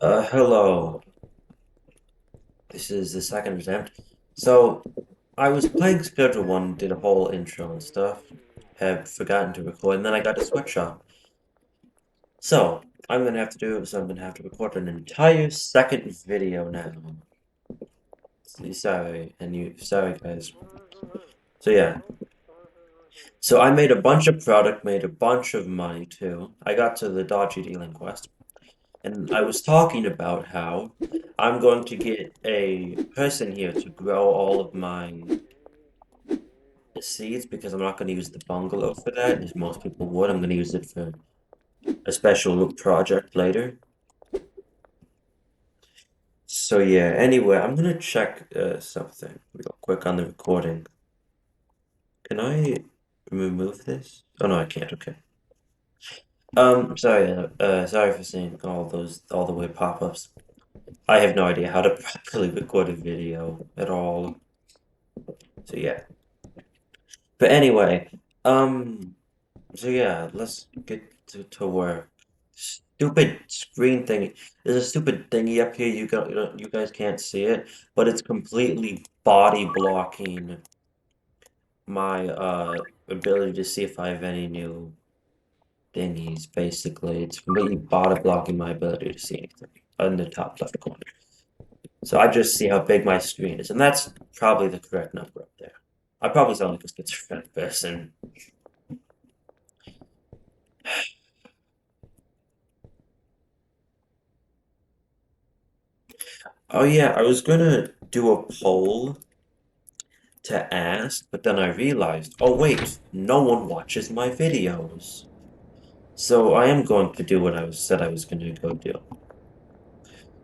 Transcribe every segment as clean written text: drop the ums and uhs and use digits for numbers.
Hello. This is the second attempt. So, I was playing Schedule 1, did a whole intro and stuff, have forgotten to record, and then I got to Sweatshop. So, I'm gonna have to record an entire second video now. Sorry guys. So yeah. So I made a bunch of product, made a bunch of money too. I got to the dodgy dealing quest. And I was talking about how I'm going to get a person here to grow all of my seeds because I'm not going to use the bungalow for that, as most people would. I'm going to use it for a special project later. So yeah, anyway, I'm going to check something real quick on the recording. Can I remove this? Oh no, I can't. Okay. Sorry for seeing all the weird pop-ups. I have no idea how to properly record a video at all. So yeah. But anyway, um, so yeah, let's get to work. Stupid screen thing. There's a stupid thingy up here. You guys can't see it, but it's completely body blocking my ability to see if I have any new thingies. Basically, it's completely body blocking my ability to see anything in the top left corner. So I just see how big my screen is, and that's probably the correct number up there. I probably sound like a schizophrenic person. Oh yeah, I was gonna do a poll to ask, but then I realized, oh wait, no one watches my videos. So I am going to do what said I was gonna go do.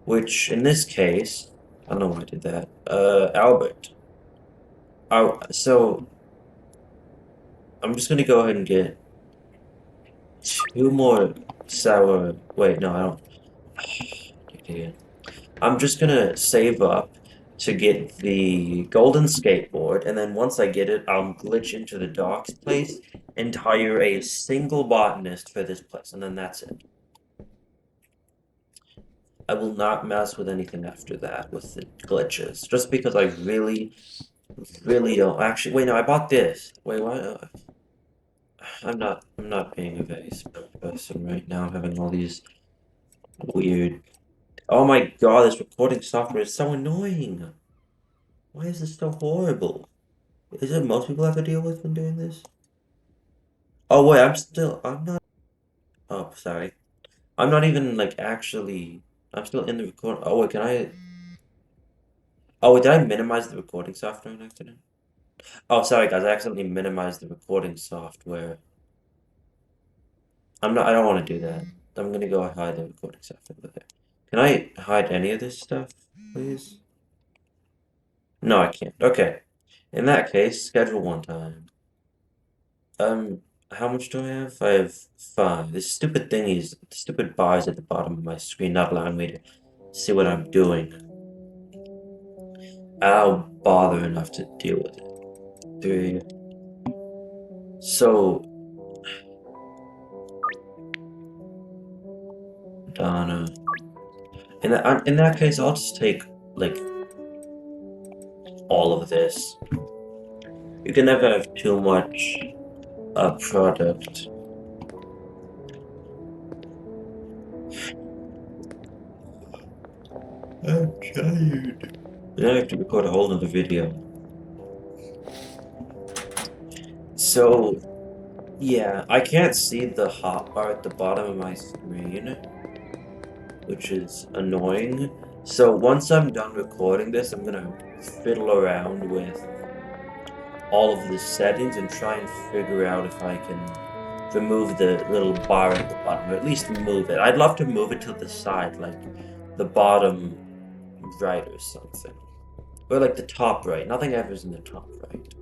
Which in this case, I don't know why I did that. Albert. Oh, so I'm just gonna go ahead and get two more sour. Wait, no, I don't. Idiot. I'm just gonna save up to get the golden skateboard, and then once I get it, I'll glitch into the docks place and hire a single botanist for this place, and then that's it. I will not mess with anything after that with the glitches, just because I really don't. Actually, wait, no, I bought this. Wait, what? I'm not being a very smart person right now. I'm having all these weird. Oh my God, this recording software is so annoying. Why is this so horrible? Is it most people have to deal with when doing this? Oh wait, I'm not, oh, sorry. I'm not even like actually, I'm still in the record. Oh wait, oh wait, did I minimize the recording software on accident? Oh, sorry guys, I accidentally minimized the recording software. I don't want to do that. I'm gonna go hide the recording software over there. Can I hide any of this stuff, please? No, I can't. Okay. In that case, schedule one time. Um, how much do I have? I have five. This stupid stupid bars at the bottom of my screen not allowing me to see what I'm doing. I'll bother enough to deal with it. Three. So, Donna. In that case, I'll just take, like, all of this. You can never have too much product. I'm tired. Then I have to record a whole other video. So, yeah, I can't see the hotbar at the bottom of my screen, which is annoying. So once I'm done recording this, I'm gonna fiddle around with all of the settings and try and figure out if I can remove the little bar at the bottom, or at least move it. I'd love to move it to the side, like the bottom right or something. Or like the top right. Nothing ever is in the top right.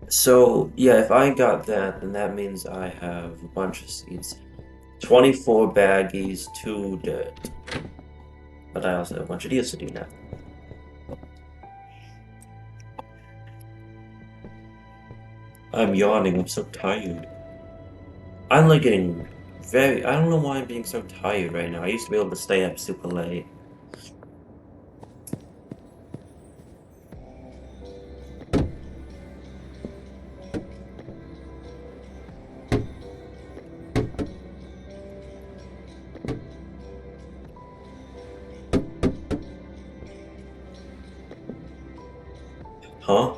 So, yeah, if I got that, then that means I have a bunch of seeds. 24 baggies, 2 dirt. But I also have a bunch of deals to do now. I'm yawning, I'm so tired. I'm like getting I don't know why I'm being so tired right now. I used to be able to stay up super late. Huh?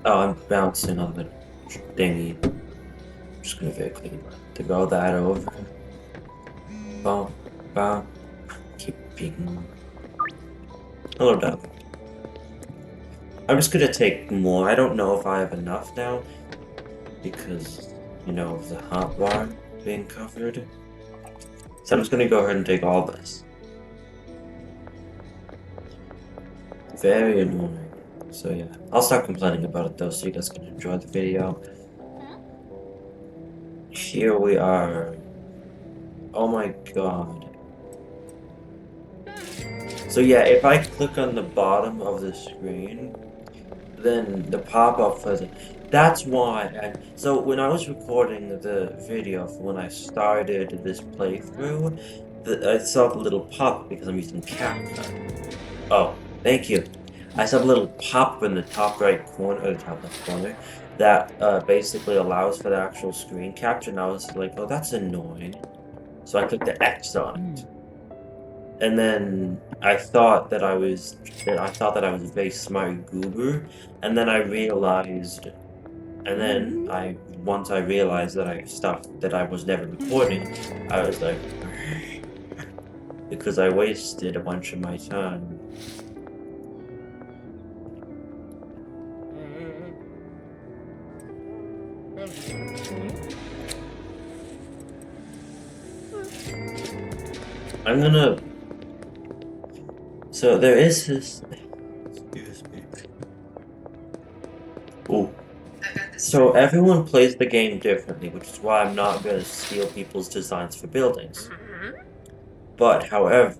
Oh, I'm bouncing on the thingy. I'm just gonna very quickly to go that over. Bump, bump. Keep being. Hello, Doug. I'm just gonna take more. I don't know if I have enough now because, of the hotbar being covered. So I'm just gonna go ahead and take all this. Very annoying. So yeah, I'll stop complaining about it though so you guys can enjoy the video. Here we are. Oh my god. So yeah, if I click on the bottom of the screen, then the pop-up for the... That's why so when I was recording the video for when I started this playthrough, I saw the little pop because I'm using CapCut. Oh, thank you. I saw a little pop in the top right corner, or the top left corner, that basically allows for the actual screen capture, and I was like, oh, that's annoying. So I clicked the X on it. And then I thought that I was a very smart goober, and then I realized, and then once I realized that I was never recording, I was like, because I wasted a bunch of my time. I'm gonna. So there is this. Excuse me. Oh. So everyone plays the game differently, which is why I'm not gonna steal people's designs for buildings. But however,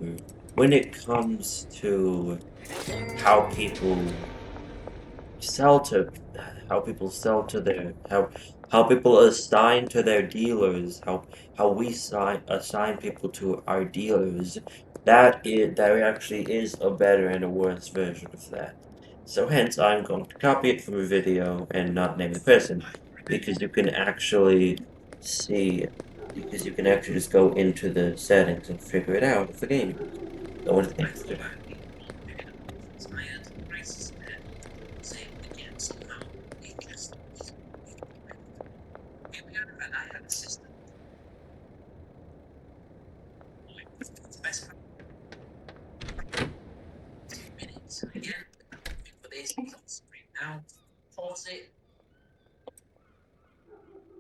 when it comes to how people sell to how people sell to their how people assign to their dealers, how we assign people to our dealers, there actually is a better and a worse version of that. So hence I'm going to copy it from a video and not name the person because you can actually see because you can actually just go into the settings and figure it out of the game. Go into the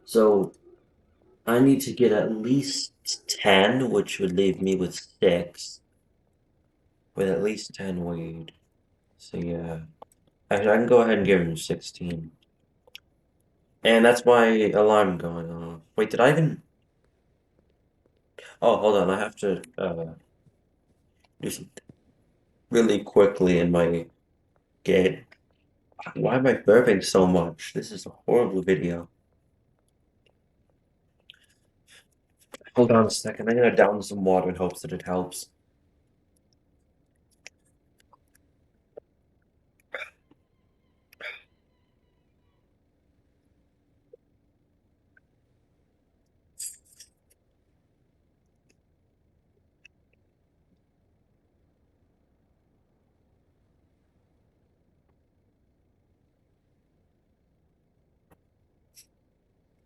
So I need to get at least 10, which would leave me with 6. With at least 10 weed. So yeah. Actually, I can go ahead and give him 16. And that's my alarm going off. Wait, did I even... Oh, hold on. I have to do something really quickly in my game. Why am I burping so much? This is a horrible video. Hold on a second. I'm gonna down some water in hopes that it helps.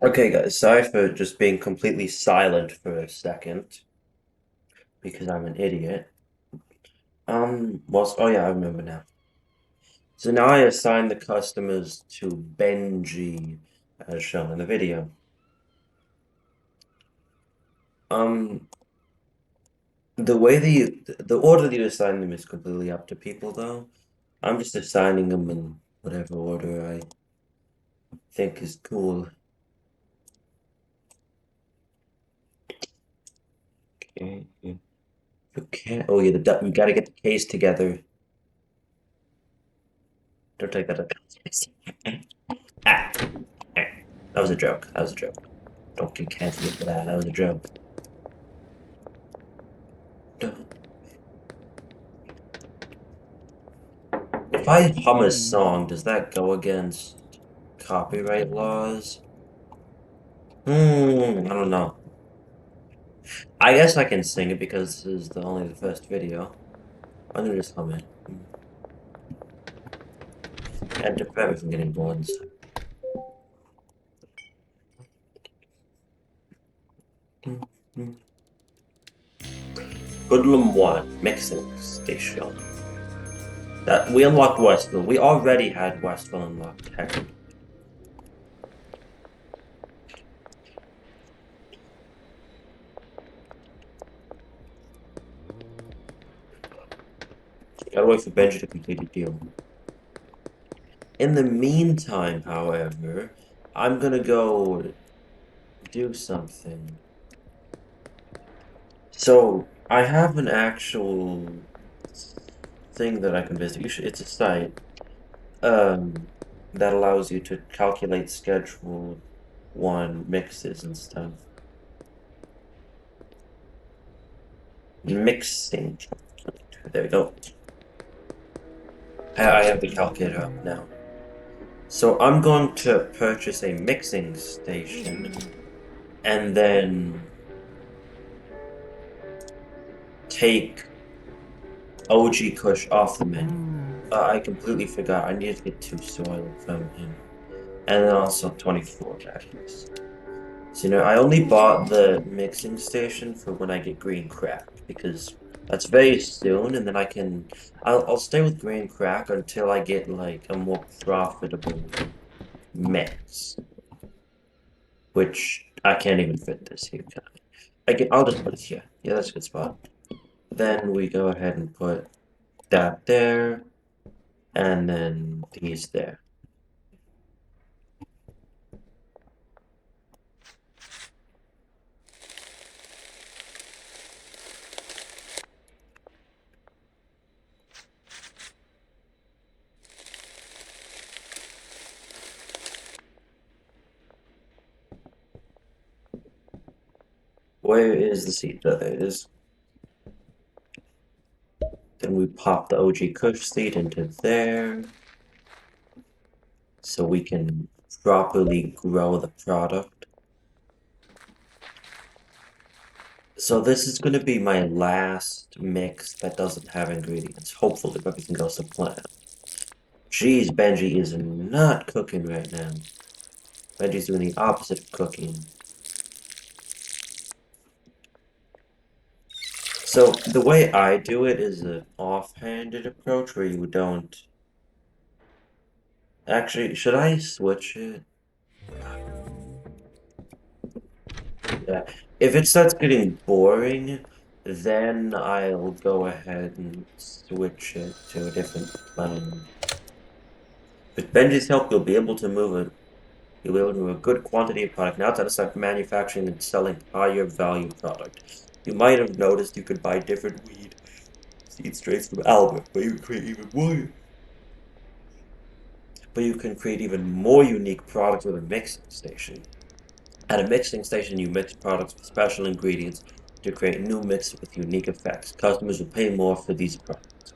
Okay, guys, sorry for just being completely silent for a second because I'm an idiot. Oh yeah, I remember now. So now I assign the customers to Benji, as shown in the video. Um, the order that you assign them is completely up to people, though. I'm just assigning them in whatever order I think is cool. can't. Oh yeah, we gotta get the case together. Don't take that. Ah, ah. That was a joke. That was a joke. Don't get canceled for that. That was a joke. If I hum a song, does that go against copyright laws? I don't know. I guess I can sing it because this is only the first video. I'm gonna just hum it. And to prevent me from getting bored. Hoodlum 1, mixing station. That we unlocked Westville. We already had Westville unlocked, technically. Gotta wait for Benji to complete a deal. In the meantime, however, I'm gonna go do something. So, I have an actual thing that I can visit. It's a site that allows you to calculate Schedule 1 mixes and stuff. Mixing. There we go. I have the calculator up now. So I'm going to purchase a mixing station and then take OG Kush off the menu. I completely forgot. I need to get 2 soil from him. And then also 24 batteries. So, I only bought the mixing station for when I get green crack because that's very soon, and then I'll stay with green crack until I get like a more profitable mix, which I can't even fit this here, can I? I'll just put it here. Yeah, that's a good spot. Then we go ahead and put that there, and then these there. Where is the seed? There it is. Then we pop the OG Kush seed into there so we can properly grow the product. So this is going to be my last mix that doesn't have ingredients. Hopefully, if everything goes to plan. Jeez, Benji is not cooking right now. Benji's doing the opposite of cooking. So the way I do it is an offhanded approach where you don't... Actually, should I switch it? Yeah. If it starts getting boring, then I'll go ahead and switch it to a different plan. With Benji's help, you'll be able to move a good quantity of product. Now it's time to start manufacturing and selling higher value product. You might have noticed you could buy different weed seed strains from Albert, but you can create even more unique products with a mixing station. At a mixing station, you mix products with special ingredients to create new mixes with unique effects. Customers will pay more for these products.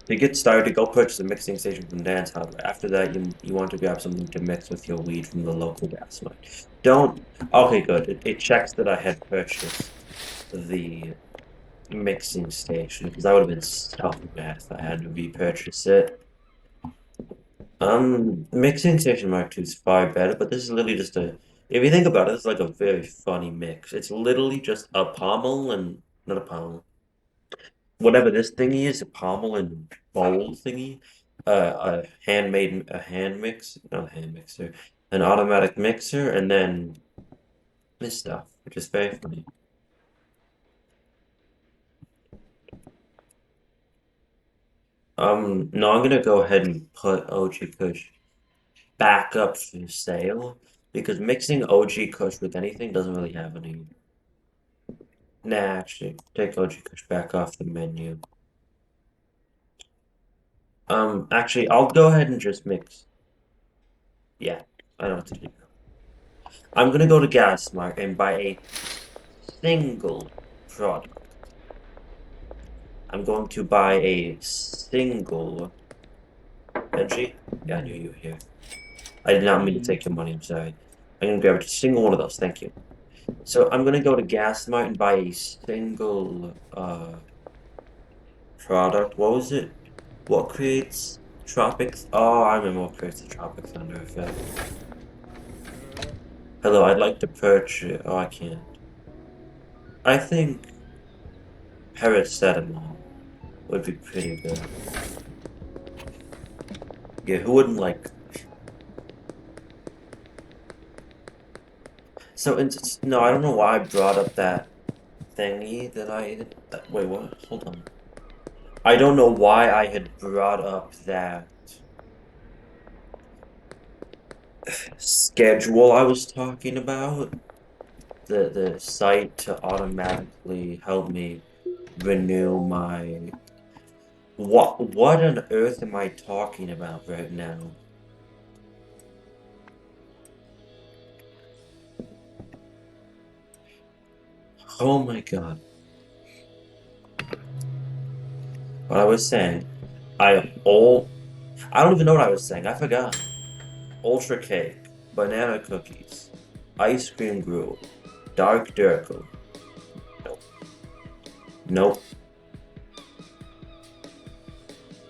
To get started, go purchase a mixing station from Dan's Hardware. After that, you want to grab something to mix with your weed from the local gas mine. Don't... Okay, good. It checks that I had purchased the mixing station, because I would have been so mad if I had to repurchase it. Mixing Station Mark 2 is far better, but this is literally just a... If you think about it, it's like a very funny mix. It's literally just a pommel and... Not a pommel. Whatever this thingy is, a pommel and bowl thingy. A hand mix, not a hand mixer. An automatic mixer, and then this stuff, which is very funny. No, I'm gonna go ahead and put OG Kush back up for sale because mixing OG Kush with anything doesn't really have any. Nah, actually, take OG Kush back off the menu. Actually, I'll go ahead and just mix. Yeah, I know what to do now. I'm gonna go to GasMart and buy a single product. I'm going to buy a single Benji. Yeah, I knew you were here. I did not mean to take your money, I'm sorry. I'm gonna grab a single one of those, thank you. So I'm gonna go to GasMart and buy a single product. What was it? What creates Tropics? Oh, I remember what creates the Tropic Thunder effect. Hello, I'd like to purchase. Oh, I can't. I think paracetamol would be pretty good. Yeah, who wouldn't like? So, no, I don't know why I brought up that thingy that I did. Wait, what? Hold on. I don't know why I had brought up that schedule I was talking about. The site to automatically help me renew my. What on earth am I talking about right now? Oh my god. What I was saying, I don't even know what I was saying. I forgot. Ultra cake, banana cookies, ice cream gruel, dark Durkle. Nope. Nope.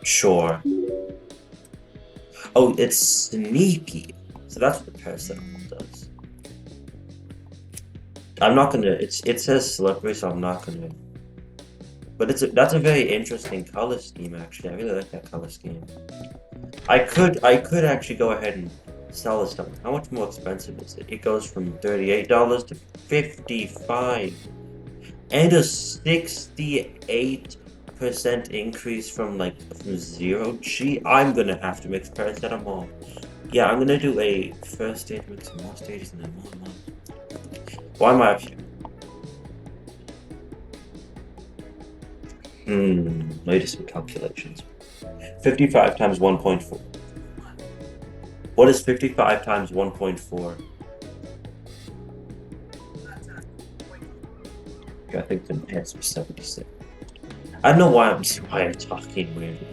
Sure. Oh, it's sneaky. So that's what the paracetamol does. I'm not gonna. It says slippery, so I'm not gonna. But that's a very interesting color scheme. Actually, I really like that color scheme. I could actually go ahead and sell this stuff. How much more expensive is it? It goes from $38 to 55, and a 68% increase from from zero. Gee, I'm gonna have to mix paracetamol. Yeah, I'm gonna do a first stage mix and more stages and then more and more. Why am I up here? Let me do some calculations. 55 times 1.4. What is 55 times 1.4? I think the answer is 76. I don't know why I'm talking weirdly.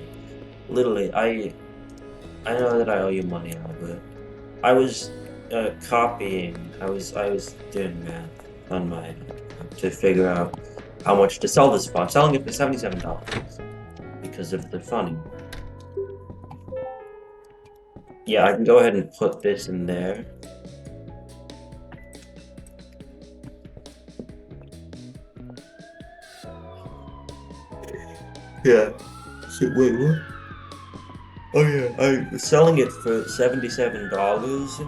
Literally, I know that I owe you money, Albert. I was copying. I was doing math on my to figure out how much to sell this for. I'm selling it for $77 because of the funding. Yeah, I can go ahead and put this in there. Yeah. So, wait, what? Oh yeah, I was selling it for $77.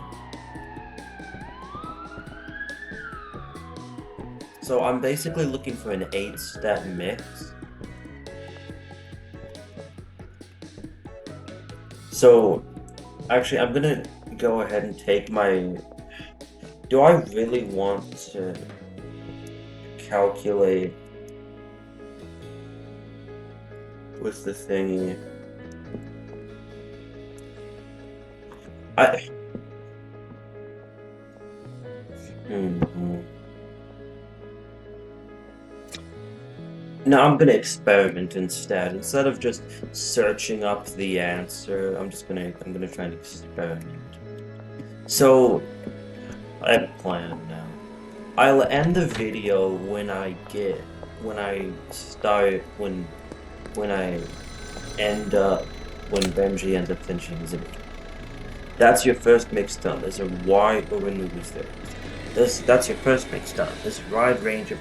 So I'm basically looking for an 8-step mix. So actually, I'm gonna go ahead and take my. Do I really want to calculate with the thingy? I. hmm No, I'm gonna experiment instead. Instead of just searching up the answer, I'm gonna try and experiment. So I have a plan now. I'll end the video when I start when I end up when Benji ends up finishing his image. That's your first mix done. There's a wide removes there. That's your first mix done. There's a wide range of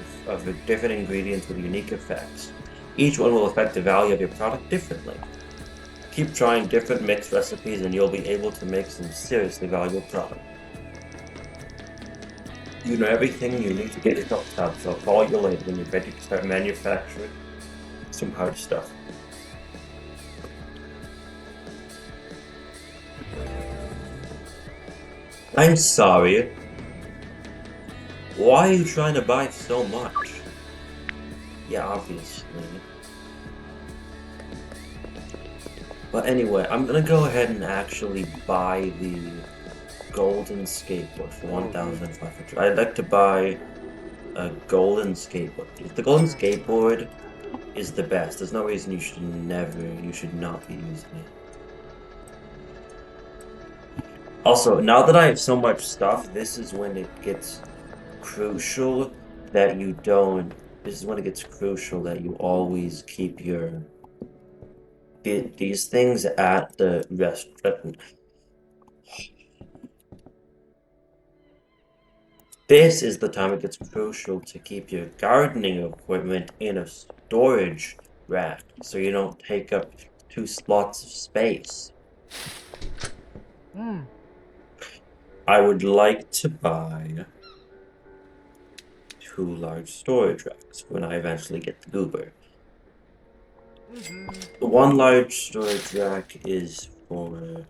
different ingredients with unique effects. Each one will affect the value of your product differently. Keep trying different mix recipes and you'll be able to make some seriously valuable product. You know everything you need to get yourself done, so I'll call you later when you're ready to start manufacturing some hard stuff. I'm sorry. Why are you trying to buy so much? Yeah, obviously. But anyway, I'm gonna go ahead and actually buy the golden skateboard for 1,500. I'd like to buy a golden skateboard. If the golden skateboard is the best, there's no reason you should not be using it. Also, now that I have so much stuff, this is when it gets crucial that you don't. This is when it gets crucial that you always keep these things at the restaurant. This is the time it gets crucial to keep your gardening equipment in a storage rack so you don't take up 2 slots of space. I would like to buy 2 large storage racks when I eventually get the goober. One large storage rack is for.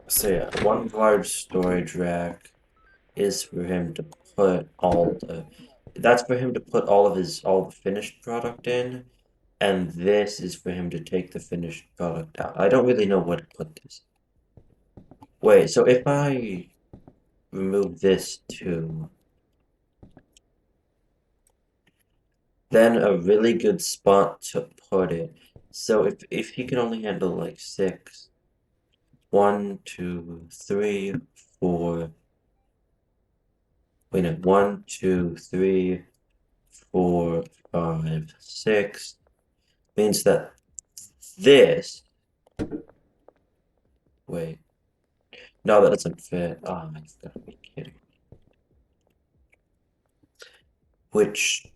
So yeah, one large storage rack is for him to put all the. That's for him to put all the finished product in, and this is for him to take the finished product out. I don't really know where to put this. Wait, so if I remove this too, then a really good spot to put it. So if he can only handle like 6, 1, 2, 3, 4. Wait, no, 1, 2, 3, 4, 5, 6 means that this. Wait, no, that doesn't fit. Oh, you've got to be kidding. Which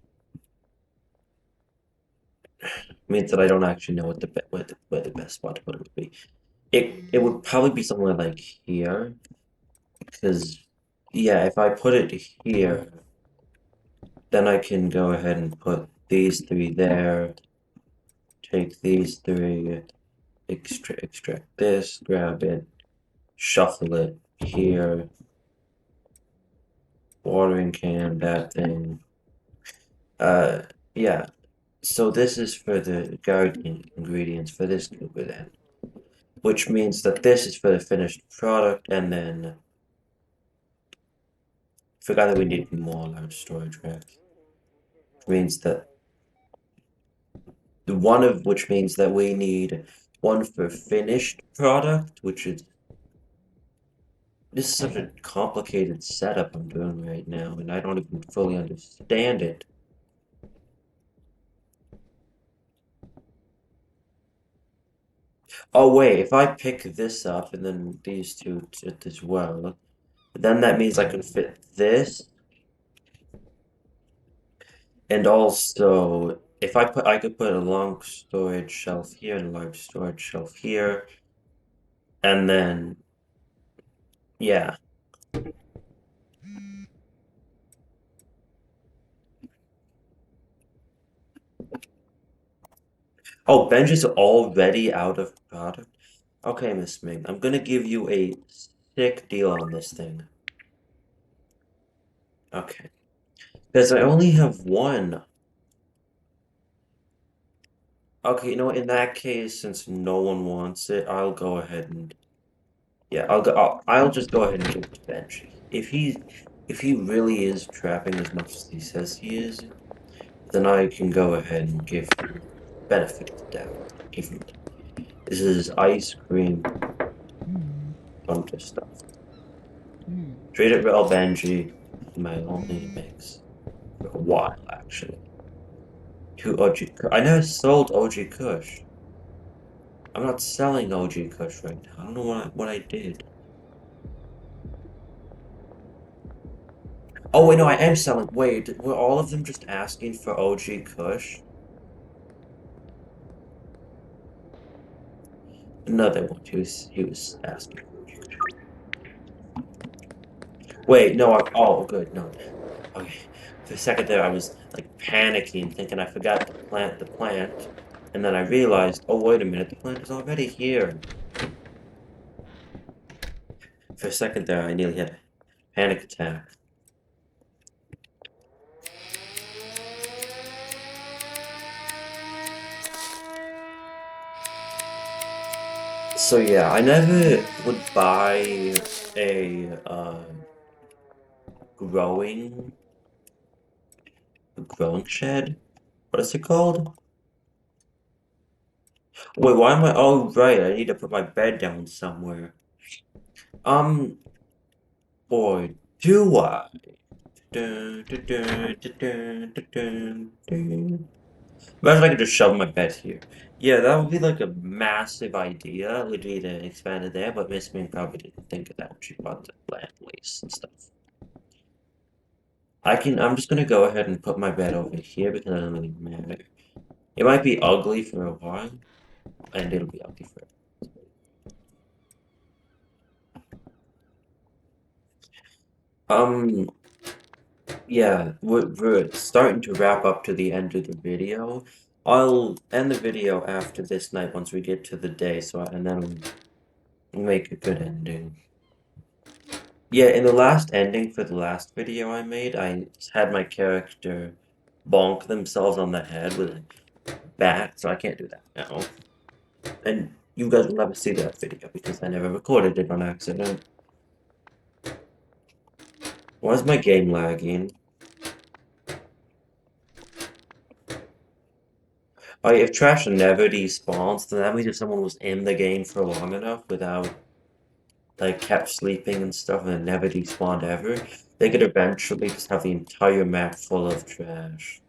means that I don't actually know where the best spot to put it would be. It would probably be somewhere like here, because yeah, if I put it here, then I can go ahead and put these 3 there. Take these 3, extract this, grab it, shuffle it here. Watering can, that thing. Yeah. So this is for the gardening ingredients for this goober then. Which means that this is for the finished product, and then forgot that we need more large storage racks. Which means that which means that we need one for finished product, which is this is such a complicated setup I'm doing right now, and I don't even fully understand it. Oh wait, if I pick this up and then these two as well, then that means I can fit this, and also if I could put a long storage shelf here and a large storage shelf here, and then yeah. Oh, Benji's already out of product. Okay, Miss Ming, I'm gonna give you a sick deal on this thing. Okay, because I only have one. Okay, you know what? In that case, since no one wants it, I'll go ahead and yeah, I'll just go ahead and give it to Benji. If he really is trapping as much as he says he is, then I can go ahead and give him benefit of the doubt. Give him this is ice cream bunch of stuff. Treat it well, Benji. My only mix for a while actually. To OG I never sold OG Kush. I'm not selling OG Kush right now. I don't know what I did. Oh wait, no, I am selling. Wait, were all of them just asking for OG Kush? No, they weren't. He was asking for OG Kush. Wait, no, oh good, no. Okay. For a second there I was like panicking, thinking I forgot to plant the plant. And then I realized, oh wait a minute, the plant is already here. For a second there I nearly had Panic attack. So yeah, I never would buy a growing shed. What is it called? Wait, why am I? Oh, right, I need to put my bed down somewhere. Um, or do I? Dun, dun, dun, dun, dun, dun, dun, dun. Imagine I could just shove my bed here. Yeah, that would be like a massive idea. We'd need to expand it there, but Miss Ming probably didn't think of that when she bought the land lease and stuff. I'm just gonna go ahead and put my bed over here because it doesn't really matter. It might be ugly for a while, and it'll be ugly for. Um, yeah, we're starting to wrap up to the end of the video. I'll end the video after this night once we get to the day, and then we'll make a good ending. Yeah, in the last ending for the last video I made, I had my character bonk themselves on the head with a bat, so I can't do that now. And you guys will never see that video because I never recorded it on accident. Why is my game lagging? Like, if trash never despawns, then that means if someone was in the game for long enough without, like, kept sleeping and stuff and it never despawned ever, they could eventually just have the entire map full of trash.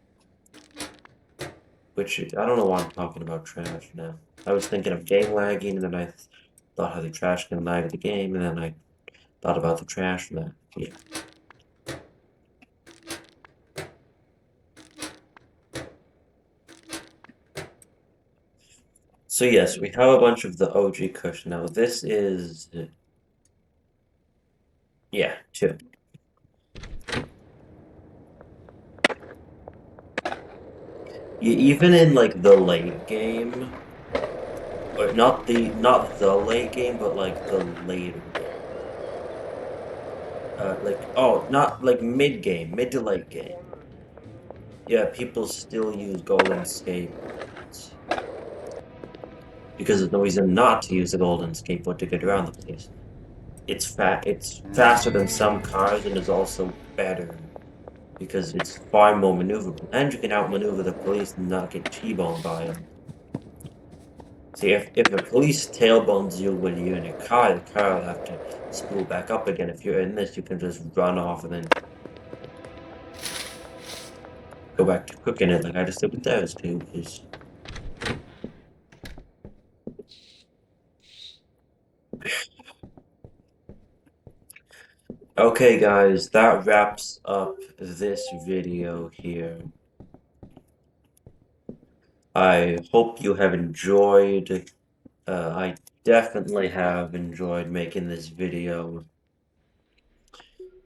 Which, I don't know why I'm talking about trash now. I was thinking of game lagging, and then I thought how the trash can lag the game, and then I thought about the trash and that. Yeah. So yes, we have a bunch of the OG cushion. Now this is, yeah, two. Even in like the late game, or not the late game, but like the later game. Not like mid game, mid to late game. Yeah, people still use golden skateboards because there's no reason not to use a golden skateboard to get around the place. It's faster than some cars and is also better because it's far more maneuverable, and you can outmaneuver the police and not get T-boned by them. See, if the police tailbones you when you're in a car, the car will have to spool back up again. If you're in this, you can just run off and then go back to cooking it like I just did with those two. Okay, guys, that wraps up this video here. I hope you have enjoyed. I definitely have enjoyed making this video.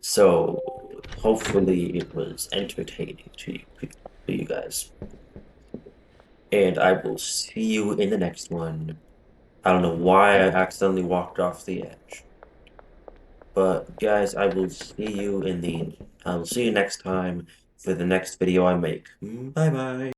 So, hopefully it was entertaining to you guys. And I will see you in the next one. I don't know why I accidentally walked off the edge. But guys, I will see you next time for the next video I make. Bye bye.